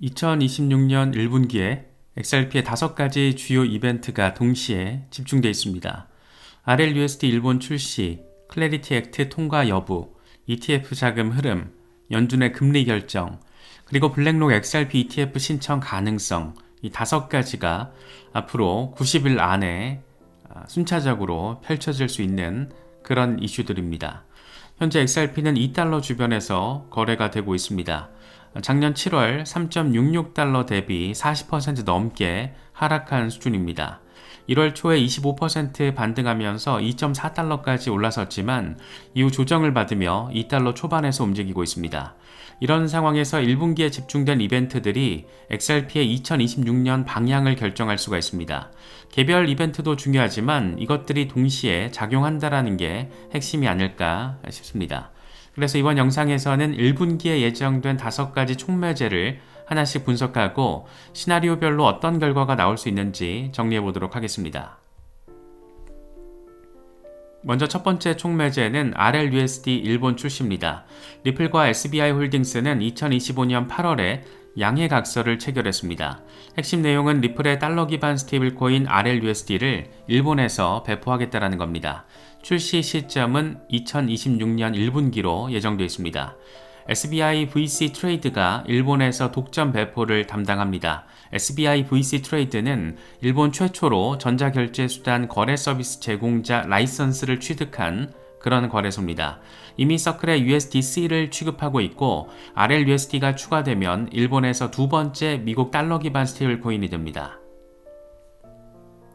2026년 1분기에 XRP의 5가지 주요 이벤트가 동시에 집중되어 있습니다. RLUSD 일본 출시, 클래리티 액트 통과 여부, ETF 자금 흐름, 연준의 금리 결정, 그리고 블랙록 XRP ETF 신청 가능성, 이 5가지가 앞으로 90일 안에 순차적으로 펼쳐질 수 있는 그런 이슈들입니다. 현재 XRP는 2달러 주변에서 거래가 되고 있습니다. 작년 7월 3.66달러 대비 40% 넘게 하락한 수준입니다. 1월 초에 25% 반등하면서 2.4달러까지 올라섰지만 이후 조정을 받으며 2달러 초반에서 움직이고 있습니다. 이런 상황에서 1분기에 집중된 이벤트들이 XRP의 2026년 방향을 결정할 수가 있습니다. 개별 이벤트도 중요하지만 이것들이 동시에 작용한다라는 게 핵심이 아닐까 싶습니다. 그래서 이번 영상에서는 1분기에 예정된 5가지 촉매제를 하나씩 분석하고 시나리오별로 어떤 결과가 나올 수 있는지 정리해 보도록 하겠습니다. 먼저 첫 번째 촉매제는 RLUSD 일본 출시입니다. 리플과 SBI 홀딩스는 2025년 8월에 양해각서를 체결했습니다. 핵심 내용은 리플의 달러 기반 스테이블 코인 RLUSD를 일본에서 배포하겠다는 겁니다. 출시 시점은 2026년 1분기로 예정되어 있습니다. SBI VC 트레이드가 일본에서 독점 배포를 담당합니다. SBI VC 트레이드는 일본 최초로 전자결제 수단 거래 서비스 제공자 라이선스를 취득한 그런 거래소입니다. 이미 서클에 USDC를 취급하고 있고 RLUSD가 추가되면 일본에서 두 번째 미국 달러 기반 스테이블 코인이 됩니다.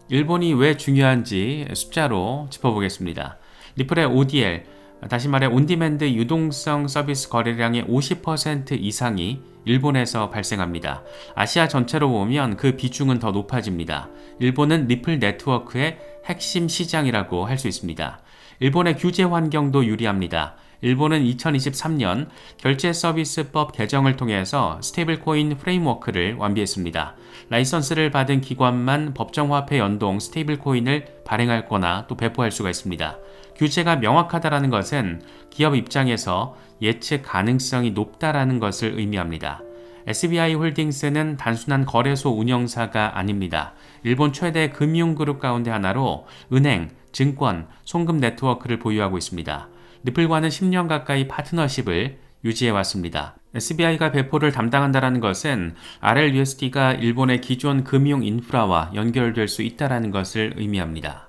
일본이 왜 중요한지 숫자로 짚어보겠습니다. 리플의 ODL, 다시 말해 온디맨드 유동성 서비스 거래량의 50% 이상이 일본에서 발생합니다. 아시아 전체로 보면 그 비중은 더 높아집니다. 일본은 리플 네트워크의 핵심 시장이라고 할 수 있습니다. 일본의 규제 환경도 유리합니다. 일본은 2023년 결제 서비스법 개정을 통해서 스테이블코인 프레임워크를 완비했습니다. 라이선스를 받은 기관만 법정화폐 연동 스테이블코인을 발행할 거나 또 배포할 수가 있습니다. 규제가 명확하다는 것은 기업 입장에서 예측 가능성이 높다라는 것을 의미합니다. SBI 홀딩스는 단순한 거래소 운영사가 아닙니다. 일본 최대 금융그룹 가운데 하나로 은행, 증권, 송금 네트워크를 보유하고 있습니다. 리플과는 10년 가까이 파트너십을 유지해왔습니다. SBI가 배포를 담당한다는 것은 RLUSD가 일본의 기존 금융 인프라와 연결될 수 있다는 것을 의미합니다.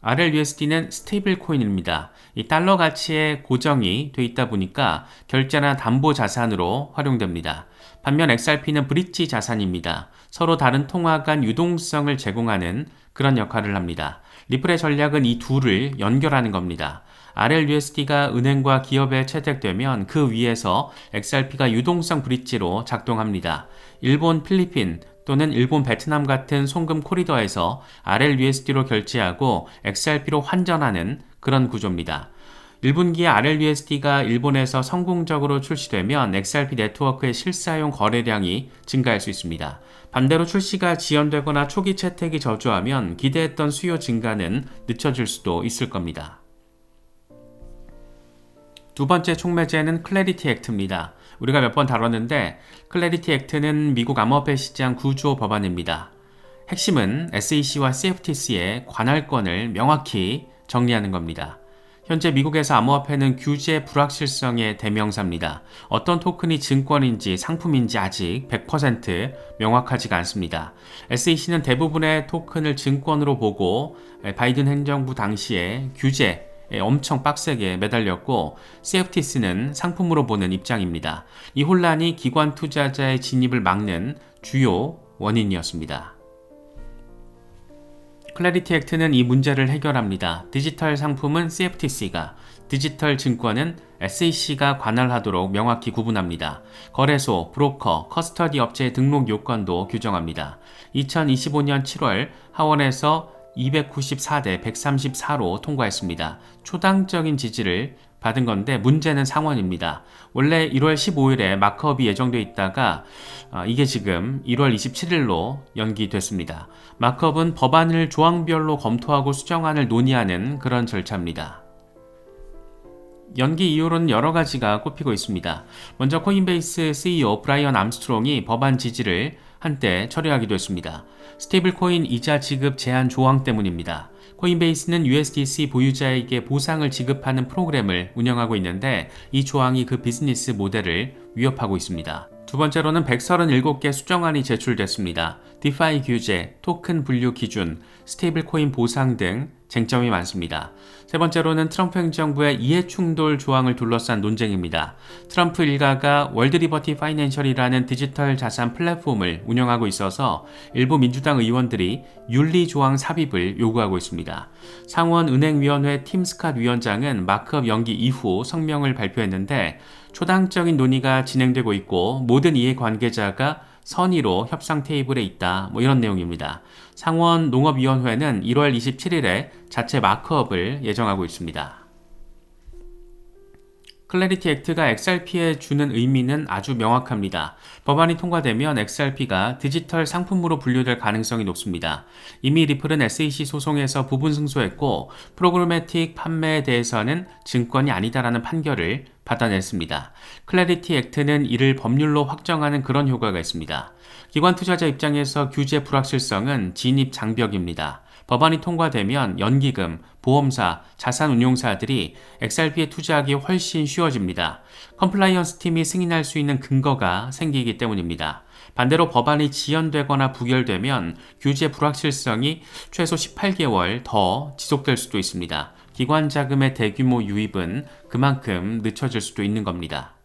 RLUSD는 스테이블 코인입니다. 이 달러 가치에 고정이 돼 있다 보니까 결제나 담보 자산으로 활용됩니다. 반면 XRP는 브릿지 자산입니다. 서로 다른 통화 간 유동성을 제공하는 그런 역할을 합니다. 리플의 전략은 이 둘을 연결하는 겁니다. RLUSD가 은행과 기업에 채택되면 그 위에서 XRP가 유동성 브릿지로 작동합니다. 일본, 필리핀, 또는 일본, 베트남 같은 송금 코리더에서 RLUSD로 결제하고 XRP로 환전하는 그런 구조입니다. 1분기에 RLUSD가 일본에서 성공적으로 출시되면 XRP 네트워크의 실사용 거래량이 증가할 수 있습니다. 반대로 출시가 지연되거나 초기 채택이 저조하면 기대했던 수요 증가는 늦춰질 수도 있을 겁니다. 두 번째 촉매제는 클래리티 액트입니다. 우리가 몇 번 다뤘는데 클래리티 액트는 미국 암호화폐 시장 구조 법안입니다. 핵심은 SEC와 CFTC의 관할권을 명확히 정리하는 겁니다. 현재 미국에서 암호화폐는 규제 불확실성의 대명사입니다. 어떤 토큰이 증권인지 상품인지 아직 100% 명확하지가 않습니다. SEC는 대부분의 토큰을 증권으로 보고 바이든 행정부 당시에 규제 엄청 빡세게 매달렸고 CFTC는 상품으로 보는 입장입니다. 이 혼란이 기관 투자자의 진입을 막는 주요 원인이었습니다. 클래리티 액트는 이 문제를 해결합니다. 디지털 상품은 CFTC가, 디지털 증권은 SEC가 관할하도록 명확히 구분합니다. 거래소, 브로커, 커스터디 업체의 등록 요건도 규정합니다. 2025년 7월 하원에서 294대 134로 통과했습니다. 초당적인 지지를 받은 건데 문제는 상원입니다. 원래 1월 15일에 마크업이 예정되어 있다가 이게 지금 1월 27일로 연기됐습니다. 마크업은 법안을 조항별로 검토하고 수정안을 논의하는 그런 절차입니다. 연기 이유로는 여러 가지가 꼽히고 있습니다. 먼저 코인베이스 CEO 브라이언 암스트롱이 법안 지지를 한때 철회하기도 했습니다. 스테이블 코인 이자 지급 제한 조항 때문입니다. 코인베이스는 USDC 보유자에게 보상을 지급하는 프로그램을 운영하고 있는데 이 조항이 그 비즈니스 모델을 위협하고 있습니다. 두 번째로는 137개 수정안이 제출됐습니다. 디파이 규제, 토큰 분류 기준, 스테이블 코인 보상 등 쟁점이 많습니다. 세 번째로는 트럼프 행정부의 이해충돌 조항을 둘러싼 논쟁입니다. 트럼프 일가가 월드리버티 파이낸셜이라는 디지털 자산 플랫폼을 운영하고 있어서 일부 민주당 의원들이 윤리 조항 삽입을 요구하고 있습니다. 상원은행위원회 팀 스캇 위원장은 마크업 연기 이후 성명을 발표했는데 초당적인 논의가 진행되고 있고 모든 이해관계자가 선의로 협상 테이블에 있다. 이런 내용입니다. 상원 농업위원회는 1월 27일에 자체 마크업을 예정하고 있습니다. 클래리티 액트가 XRP에 주는 의미는 아주 명확합니다. 법안이 통과되면 XRP가 디지털 상품으로 분류될 가능성이 높습니다. 이미 리플은 SEC 소송에서 부분 승소했고 프로그래매틱 판매에 대해서는 증권이 아니다라는 판결을 받아냈습니다. 클래리티 액트는 이를 법률로 확정하는 그런 효과가 있습니다. 기관 투자자 입장에서 규제 불확실성은 진입 장벽입니다. 법안이 통과되면 연기금, 보험사, 자산운용사들이 XRP에 투자하기 훨씬 쉬워집니다. 컴플라이언스 팀이 승인할 수 있는 근거가 생기기 때문입니다. 반대로 법안이 지연되거나 부결되면 규제 불확실성이 최소 18개월 더 지속될 수도 있습니다. 기관 자금의 대규모 유입은 그만큼 늦춰질 수도 있는 겁니다.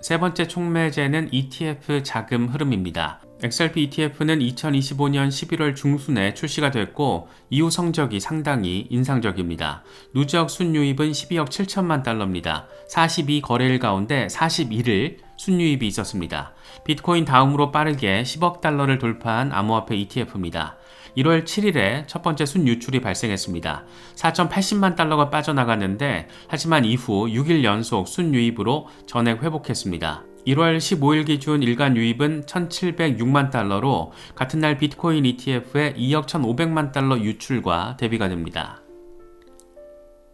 세 번째 촉매제는 ETF 자금 흐름입니다. XRP ETF는 2025년 11월 중순에 출시가 됐고 이후 성적이 상당히 인상적입니다. 누적 순유입은 12억 7천만 달러입니다. 42거래일 가운데 41일 순유입이 있었습니다. 비트코인 다음으로 빠르게 10억 달러를 돌파한 암호화폐 ETF입니다. 1월 7일에 첫 번째 순유출이 발생했습니다. 4,080만 달러가 빠져나갔는데 하지만 이후 6일 연속 순유입으로 전액 회복했습니다. 1월 15일 기준 일간 유입은 1,706만 달러로 같은 날 비트코인 ETF의 2억 1,500만 달러 유출과 대비가 됩니다.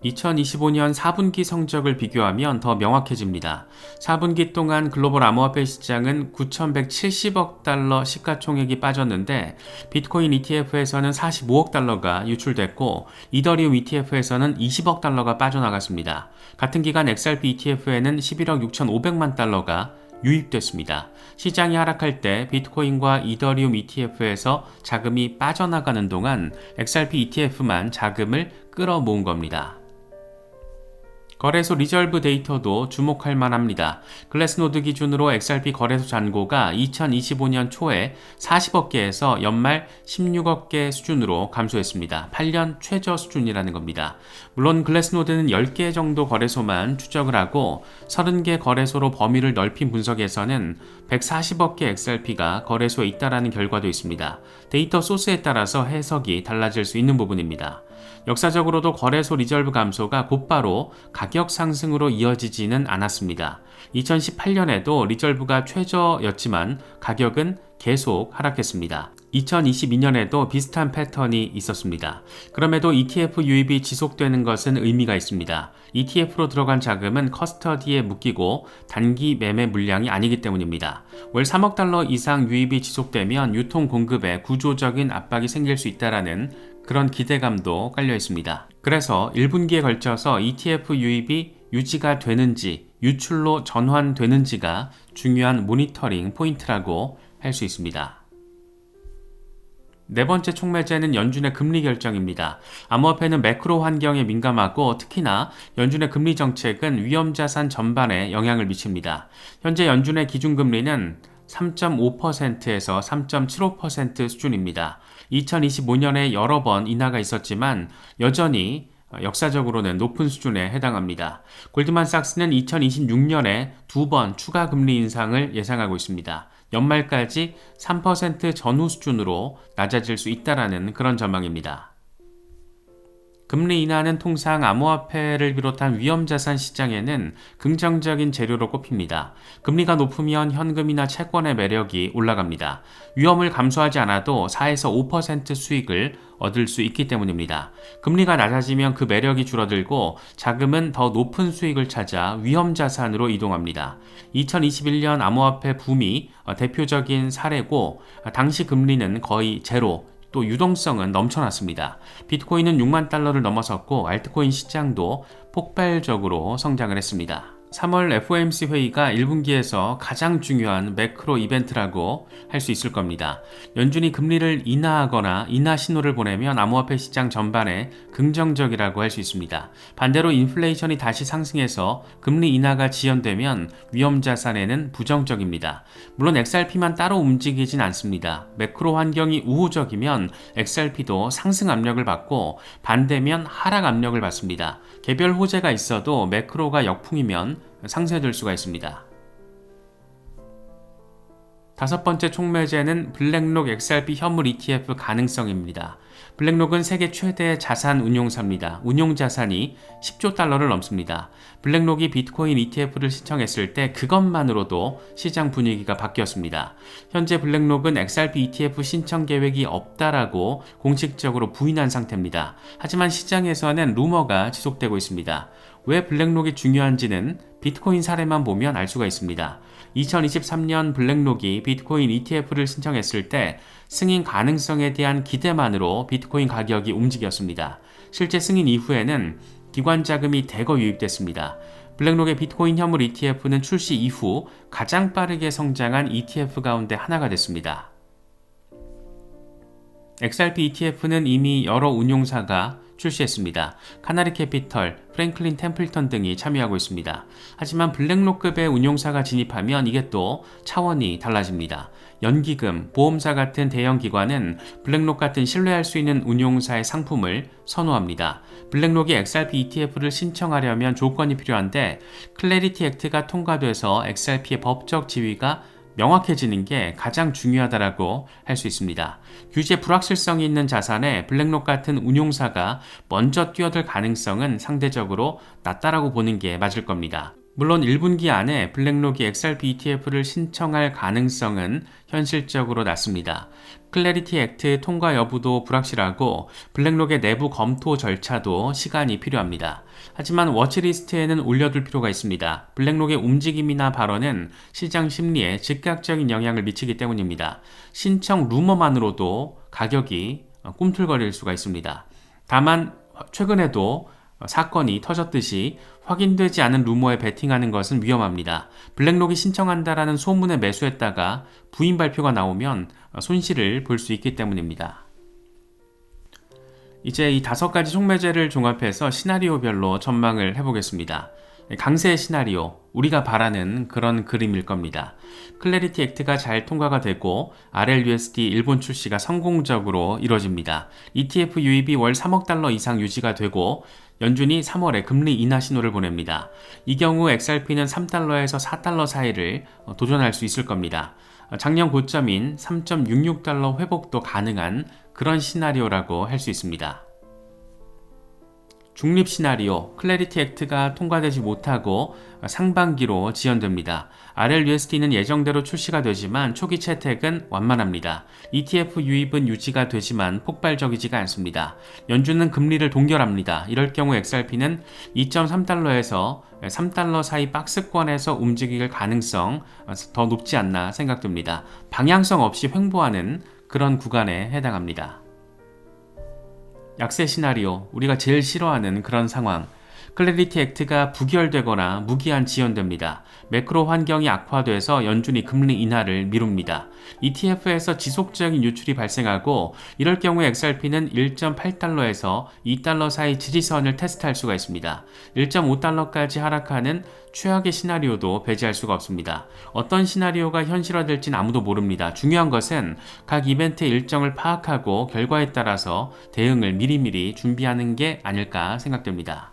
2025년 4분기 성적을 비교하면 더 명확해집니다. 4분기 동안 글로벌 암호화폐 시장은 9,170억 달러 시가총액이 빠졌는데 비트코인 ETF에서는 45억 달러가 유출됐고 이더리움 ETF에서는 20억 달러가 빠져나갔습니다. 같은 기간 XRP ETF에는 11억 6,500만 달러가 유입됐습니다. 시장이 하락할 때 비트코인과 이더리움 ETF에서 자금이 빠져나가는 동안 XRP ETF만 자금을 끌어모은 겁니다. 거래소 리저브 데이터도 주목할 만합니다. 글래스노드 기준으로 XRP 거래소 잔고가 2025년 초에 40억 개에서 연말 16억 개 수준으로 감소했습니다. 8년 최저 수준이라는 겁니다. 물론 글래스노드는 10개 정도 거래소만 추적을 하고 30개 거래소로 범위를 넓힌 분석에서는 140억 개 XRP가 거래소에 있다라는 결과도 있습니다. 데이터 소스에 따라서 해석이 달라질 수 있는 부분입니다. 역사적으로도 거래소 리저브 감소가 곧바로 가격 상승으로 이어지지는 않았습니다. 2018년에도 리저브가 최저였지만 가격은 계속 하락했습니다. 2022년에도 비슷한 패턴이 있었습니다. 그럼에도 ETF 유입이 지속되는 것은 의미가 있습니다. ETF로 들어간 자금은 커스터디에 묶이고 단기 매매 물량이 아니기 때문입니다. 월 3억 달러 이상 유입이 지속되면 유통 공급에 구조적인 압박이 생길 수 있다는 그런 기대감도 깔려 있습니다. 그래서 1분기에 걸쳐서 ETF 유입이 유지가 되는지 유출로 전환되는지가 중요한 모니터링 포인트라고 할 수 있습니다. 네 번째 촉매제는 연준의 금리 결정입니다. 암호화폐는 매크로 환경에 민감하고 특히나 연준의 금리 정책은 위험자산 전반에 영향을 미칩니다. 현재 연준의 기준금리는 3.5%에서 3.75% 수준입니다. 2025년에 여러 번 인하가 있었지만 여전히 역사적으로는 높은 수준에 해당합니다. 골드만삭스는 2026년에 2번 추가 금리 인상을 예상하고 있습니다. 연말까지 3% 전후 수준으로 낮아질 수 있다라는 그런 전망입니다. 금리 인하는 통상 암호화폐를 비롯한 위험자산 시장에는 긍정적인 재료로 꼽힙니다. 금리가 높으면 현금이나 채권의 매력이 올라갑니다. 위험을 감수하지 않아도 4에서 5% 수익을 얻을 수 있기 때문입니다. 금리가 낮아지면 그 매력이 줄어들고 자금은 더 높은 수익을 찾아 위험자산으로 이동합니다. 2021년 암호화폐 붐이 대표적인 사례고 당시 금리는 거의 제로, 또 유동성은 넘쳐났습니다. 비트코인은 6만 달러를 넘어섰고 알트코인 시장도 폭발적으로 성장을 했습니다. 3월 FOMC 회의가 1분기에서 가장 중요한 매크로 이벤트라고 할 수 있을 겁니다. 연준이 금리를 인하하거나 인하 신호를 보내면 암호화폐 시장 전반에 긍정적이라고 할 수 있습니다. 반대로 인플레이션이 다시 상승해서 금리 인하가 지연되면 위험자산에는 부정적입니다. 물론 XRP만 따로 움직이진 않습니다. 매크로 환경이 우호적이면 XRP도 상승 압력을 받고 반대면 하락 압력을 받습니다. 개별 호재가 있어도 매크로가 역풍이면 상쇄될 수가 있습니다. 다섯 번째 촉매제는 블랙록 XRP 현물 ETF 가능성입니다. 블랙록은 세계 최대 자산 운용사입니다. 운용 자산이 10조 달러를 넘습니다. 블랙록이 비트코인 ETF를 신청했을 때 그것만으로도 시장 분위기가 바뀌었습니다. 현재 블랙록은 XRP ETF 신청 계획이 없다라고 공식적으로 부인한 상태입니다. 하지만 시장에서는 루머가 지속되고 있습니다. 왜 블랙록이 중요한지는 비트코인 사례만 보면 알 수가 있습니다. 2023년 블랙록이 비트코인 ETF를 신청했을 때 승인 가능성에 대한 기대만으로 비트코인 가격이 움직였습니다. 실제 승인 이후에는 기관 자금이 대거 유입됐습니다. 블랙록의 비트코인 현물 ETF는 출시 이후 가장 빠르게 성장한 ETF 가운데 하나가 됐습니다. XRP ETF는 이미 여러 운용사가 출시했습니다. 카나리 캐피털, 프랭클린 템플턴 등이 참여하고 있습니다. 하지만 블랙록급의 운용사가 진입하면 이게 또 차원이 달라집니다. 연기금, 보험사 같은 대형 기관은 블랙록 같은 신뢰할 수 있는 운용사의 상품을 선호합니다. 블랙록이 XRP ETF를 신청하려면 조건이 필요한데 클래리티 액트가 통과돼서 XRP의 법적 지위가 명확해지는 게 가장 중요하다고 할 수 있습니다. 규제 불확실성이 있는 자산에 블랙록 같은 운용사가 먼저 뛰어들 가능성은 상대적으로 낮다라고 보는 게 맞을 겁니다. 물론 1분기 안에 블랙록이 XRP ETF를 신청할 가능성은 현실적으로 낮습니다. 클래리티 액트 통과 여부도 불확실하고 블랙록의 내부 검토 절차도 시간이 필요합니다. 하지만 워치리스트에는 올려둘 필요가 있습니다. 블랙록의 움직임이나 발언은 시장 심리에 즉각적인 영향을 미치기 때문입니다. 신청 루머만으로도 가격이 꿈틀거릴 수가 있습니다. 다만 최근에도 사건이 터졌듯이 확인되지 않은 루머에 베팅하는 것은 위험합니다. 블랙록이 신청한다라는 소문에 매수했다가 부인 발표가 나오면 손실을 볼 수 있기 때문입니다. 이제 이 5가지 촉매제를 종합해서 시나리오별로 전망을 해보겠습니다. 강세 시나리오, 우리가 바라는 그런 그림일 겁니다. 클래리티 액트가 잘 통과가 되고 RLUSD 일본 출시가 성공적으로 이뤄집니다. ETF 유입이 월 3억 달러 이상 유지가 되고 연준이 3월에 금리 인하 신호를 보냅니다. 이 경우 XRP는 3달러에서 4달러 사이를 도전할 수 있을 겁니다. 작년 고점인 3.66달러 회복도 가능한 그런 시나리오라고 할 수 있습니다. 중립 시나리오, 클래리티 액트가 통과되지 못하고 상반기로 지연됩니다. RLUSD는 예정대로 출시가 되지만 초기 채택은 완만합니다. ETF 유입은 유지가 되지만 폭발적이지가 않습니다. 연준은 금리를 동결합니다. 이럴 경우 XRP는 2.3달러에서 3달러 사이 박스권에서 움직일 가능성 더 높지 않나 생각됩니다. 방향성 없이 횡보하는 그런 구간에 해당합니다. 약세 시나리오, 우리가 제일 싫어하는 그런 상황. 클래리티 액트가 부결되거나 무기한 지연됩니다. 매크로 환경이 악화돼서 연준이 금리 인하를 미룹니다. ETF에서 지속적인 유출이 발생하고 이럴 경우에 XRP는 1.8달러에서 2달러 사이 지지선을 테스트할 수가 있습니다. 1.5달러까지 하락하는 최악의 시나리오도 배제할 수가 없습니다. 어떤 시나리오가 현실화될지는 아무도 모릅니다. 중요한 것은 각 이벤트의 일정을 파악하고 결과에 따라서 대응을 미리미리 준비하는 게 아닐까 생각됩니다.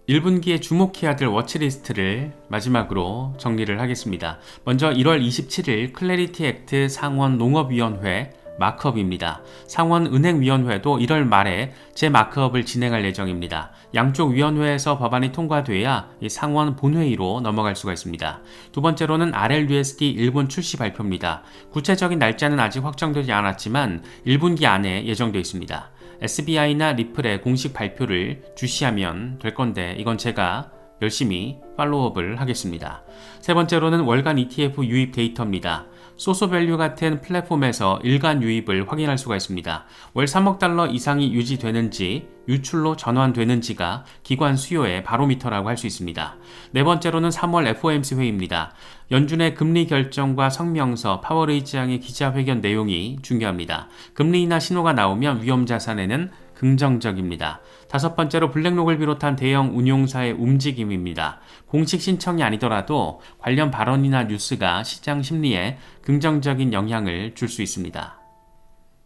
1분기에 주목해야 될 워치리스트를 마지막으로 정리를 하겠습니다. 먼저 1월 27일 클래리티 액트 상원 농업위원회 마크업입니다. 상원은행위원회도 1월 말에 재마크업을 진행할 예정입니다. 양쪽 위원회에서 법안이 통과돼야 이 상원 본회의로 넘어갈 수가 있습니다. 두 번째로는 RLUSD 일본 출시 발표입니다. 구체적인 날짜는 아직 확정되지 않았지만 1분기 안에 예정되어 있습니다. SBI나 리플의 공식 발표를 주시하면 될 건데 이건 제가 열심히 팔로우업을 하겠습니다. 세 번째로는 월간 ETF 유입 데이터입니다. 소소밸류 같은 플랫폼에서 일간 유입을 확인할 수가 있습니다. 월 3억 달러 이상이 유지되는지 유출로 전환되는지가 기관 수요의 바로미터라고 할 수 있습니다. 네 번째로는 3월 FOMC 회의입니다. 연준의 금리 결정과 성명서, 파월 의장의 기자회견 내용이 중요합니다. 금리 인하 신호가 나오면 위험자산에는 긍정적입니다. 다섯 번째로 블랙록을 비롯한 대형 운용사의 움직임입니다. 공식 신청이 아니더라도 관련 발언이나 뉴스가 시장 심리에 긍정적인 영향을 줄 수 있습니다.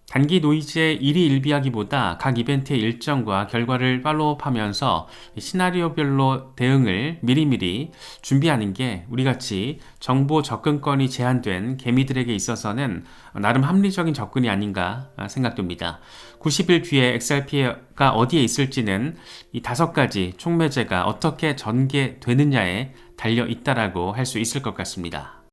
단기 노이즈의 일희일비하기보다 각 이벤트의 일정과 결과를 팔로우업하면서 시나리오별로 대응을 미리미리 준비하는 게 우리같이 정보 접근권이 제한된 개미들에게 있어서는 나름 합리적인 접근이 아닌가 생각됩니다. 90일 뒤에 XRP가 어디에 있을지는 이 5가지 촉매제가 어떻게 전개되느냐에 달려 있다라고 할 수 있을 것 같습니다.